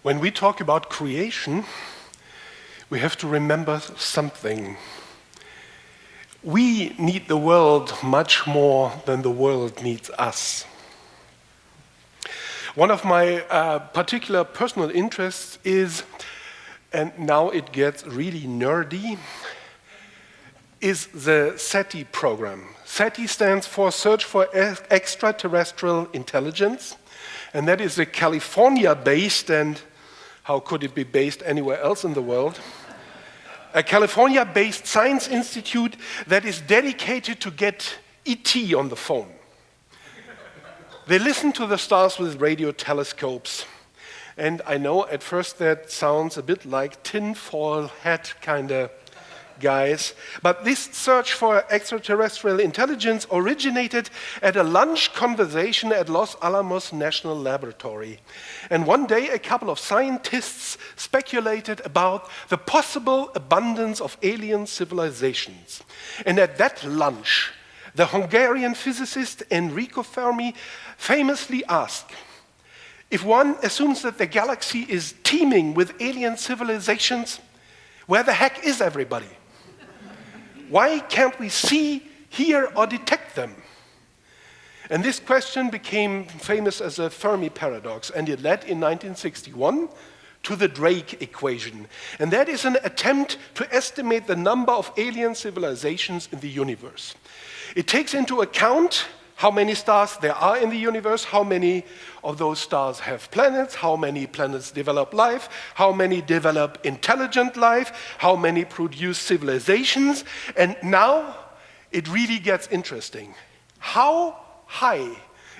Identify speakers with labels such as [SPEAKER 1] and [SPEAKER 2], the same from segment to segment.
[SPEAKER 1] When we talk about creation, we have to remember something. We need the world much more than the world needs us. One of my particular personal interests is, and now it gets really nerdy, is the SETI program. SETI stands for Search for Extraterrestrial Intelligence, and that is a California-based, and how could it be based anywhere else in the world? A California-based science institute that is dedicated to get ET on the phone. They listen to the stars with radio telescopes. And I know at first that sounds a bit like tinfoil hat kind of guys, but this search for extraterrestrial intelligence originated at a lunch conversation at Los Alamos National Laboratory. And one day a couple of scientists speculated about the possible abundance of alien civilizations. And at that lunch, the Hungarian physicist Enrico Fermi famously asked, if one assumes that the galaxy is teeming with alien civilizations, where the heck is everybody? Why can't we see, hear, or detect them? And this question became famous as a Fermi paradox, and it led in 1961 to the Drake equation. And that is an attempt to estimate the number of alien civilizations in the universe. It takes into account how many stars there are in the universe, how many of those stars have planets, how many planets develop life, how many develop intelligent life, how many produce civilizations. And now it really gets interesting. How high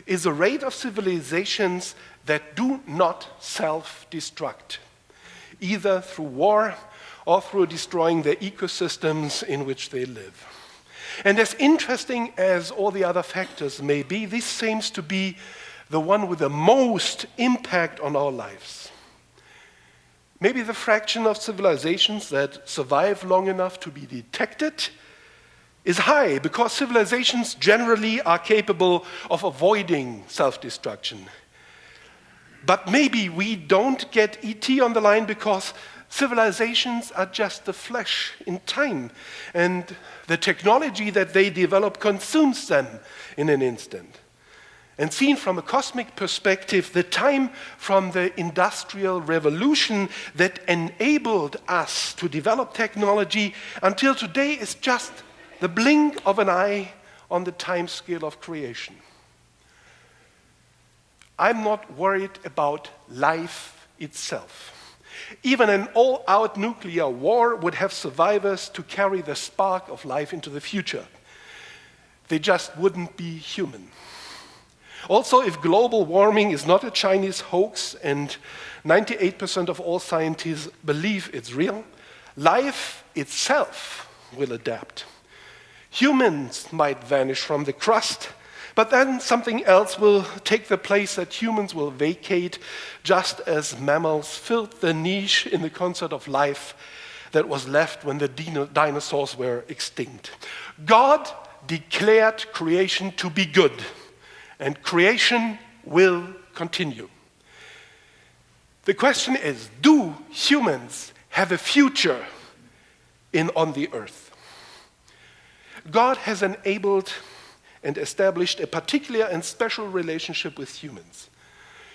[SPEAKER 1] is the rate of civilizations that do not self-destruct, either through war or through destroying the ecosystems in which they live? And as interesting as all the other factors may be, this seems to be the one with the most impact on our lives. Maybe the fraction of civilizations that survive long enough to be detected is high, because civilizations generally are capable of avoiding self-destruction. But maybe we don't get ET on the line because civilizations are just the flesh in time, and the technology that they develop consumes them in an instant. And seen from a cosmic perspective, the time from the Industrial Revolution that enabled us to develop technology until today is just the blink of an eye on the time scale of creation. I'm not worried about life itself. Even an all-out nuclear war would have survivors to carry the spark of life into the future. They just wouldn't be human. Also, if global warming is not a Chinese hoax and 98% of all scientists believe it's real, life itself will adapt. Humans might vanish from the crust, but then something else will take the place that humans will vacate, just as mammals filled the niche in the concert of life that was left when the dinosaurs were extinct. God declared creation to be good, and creation will continue. The question is, do humans have a future on the earth? God has enabled and established a particular and special relationship with humans.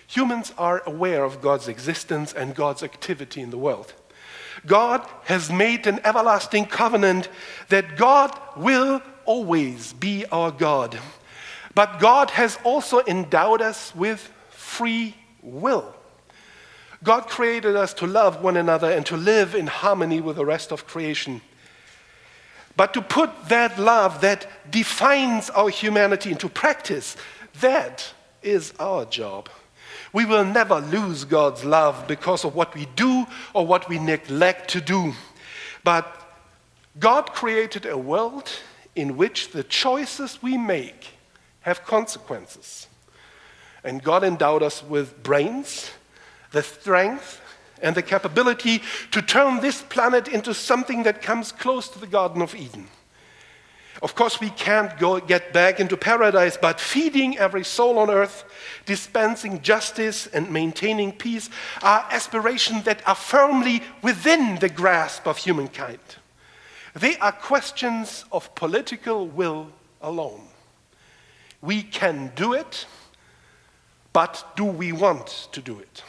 [SPEAKER 1] Humans are aware of God's existence and God's activity in the world. God has made an everlasting covenant that God will always be our God. But God has also endowed us with free will. God created us to love one another and to live in harmony with the rest of creation. But to put that love that defines our humanity into practice, that is our job. We will never lose God's love because of what we do or what we neglect to do. But God created a world in which the choices we make have consequences. And God endowed us with brains, the strength, and the capability to turn this planet into something that comes close to the Garden of Eden. Of course, we can't get back into paradise, but feeding every soul on earth, dispensing justice and maintaining peace are aspirations that are firmly within the grasp of humankind. They are questions of political will alone. We can do it, but do we want to do it?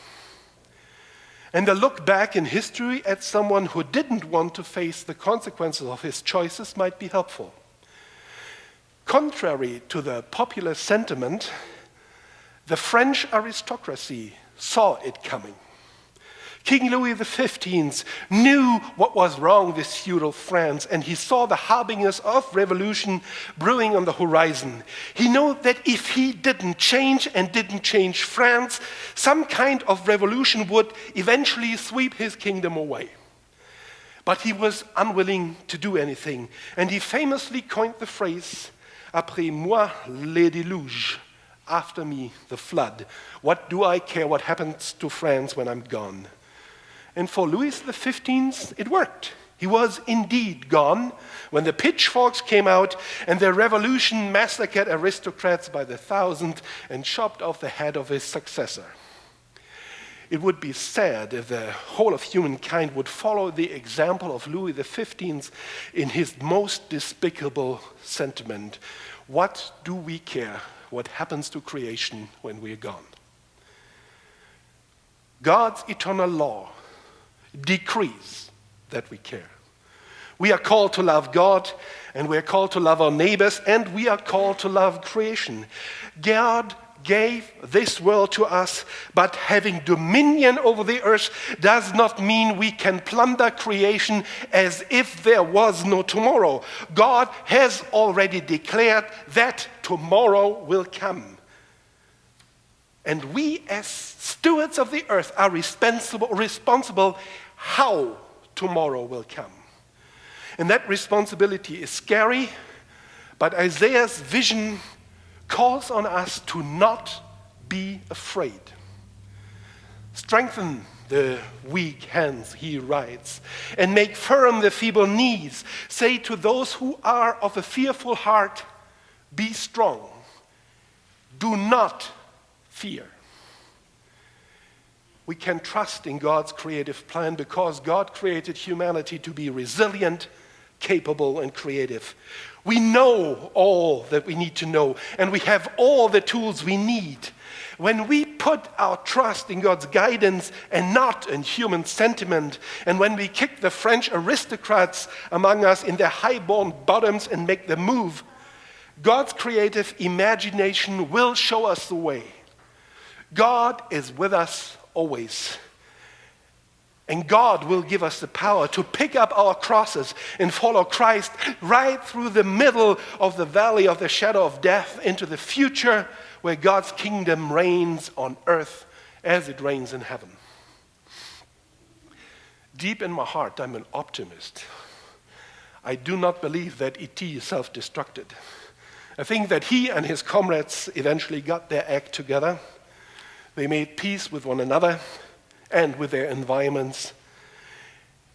[SPEAKER 1] And a look back in history at someone who didn't want to face the consequences of his choices might be helpful. Contrary to the popular sentiment, the French aristocracy saw it coming. King Louis XV knew what was wrong with feudal France, and he saw the harbingers of revolution brewing on the horizon. He knew that if he didn't change France, some kind of revolution would eventually sweep his kingdom away. But he was unwilling to do anything, and he famously coined the phrase, "Après moi, le déluge," after me, the flood. What do I care what happens to France when I'm gone? And for Louis XV, it worked. He was indeed gone when the pitchforks came out and the revolution massacred aristocrats by the thousand and chopped off the head of his successor. It would be sad if the whole of humankind would follow the example of Louis XV in his most despicable sentiment. What do we care what happens to creation when we're gone? God's eternal law decrees that we care. We are called to love God, and we are called to love our neighbors, and we are called to love creation. God gave this world to us, but having dominion over the earth does not mean we can plunder creation as if there was no tomorrow. God has already declared that tomorrow will come. And we as stewards of the earth are responsible how tomorrow will come. And that responsibility is scary, but Isaiah's vision calls on us to not be afraid. Strengthen the weak hands, he writes, and make firm the feeble knees. Say to those who are of a fearful heart, be strong. Do not fear. We can trust in God's creative plan because God created humanity to be resilient, capable, and creative. We know all that we need to know, and we have all the tools we need. When we put our trust in God's guidance and not in human sentiment, and when we kick the French aristocrats among us in their high-born bottoms and make them move, God's creative imagination will show us the way. God is with us always. And God will give us the power to pick up our crosses and follow Christ right through the middle of the valley of the shadow of death into the future where God's kingdom reigns on earth as it reigns in heaven. Deep in my heart, I'm an optimist. I do not believe that E.T. self-destructed. I think that he and his comrades eventually got their act together. They made peace with one another and with their environments.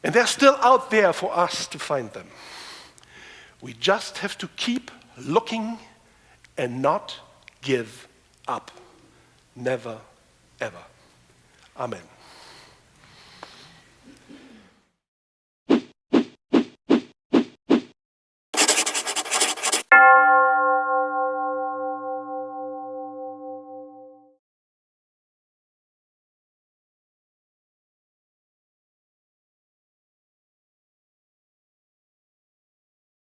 [SPEAKER 1] And they're still out there for us to find them. We just have to keep looking and not give up. Never, ever. Amen.